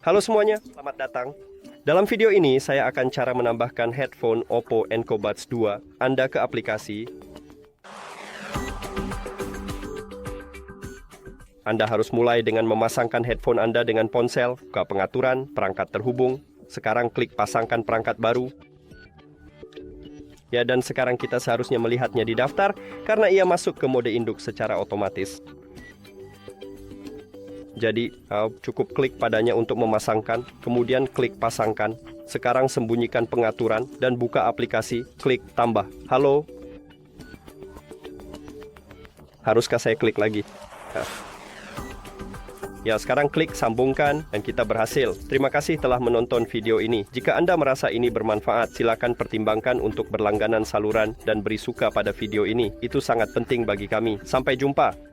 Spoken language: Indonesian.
Halo semuanya, selamat datang. Dalam video ini, saya akan cara menambahkan headphone OPPO ENCO BUDS 2 Anda ke aplikasi. Anda harus mulai dengan memasangkan headphone Anda dengan ponsel, buka pengaturan, perangkat terhubung. Sekarang klik pasangkan perangkat baru. Ya, dan sekarang kita seharusnya melihatnya di daftar karena ia masuk ke mode induk secara otomatis. Jadi, cukup klik padanya untuk memasangkan, kemudian klik pasangkan. Sekarang sembunyikan pengaturan dan buka aplikasi, klik tambah. Halo. Haruskah saya klik lagi? Ya, sekarang klik sambungkan dan kita berhasil. Terima kasih telah menonton video ini. Jika Anda merasa ini bermanfaat, silakan pertimbangkan untuk berlangganan saluran dan beri suka pada video ini. Itu sangat penting bagi kami. Sampai jumpa.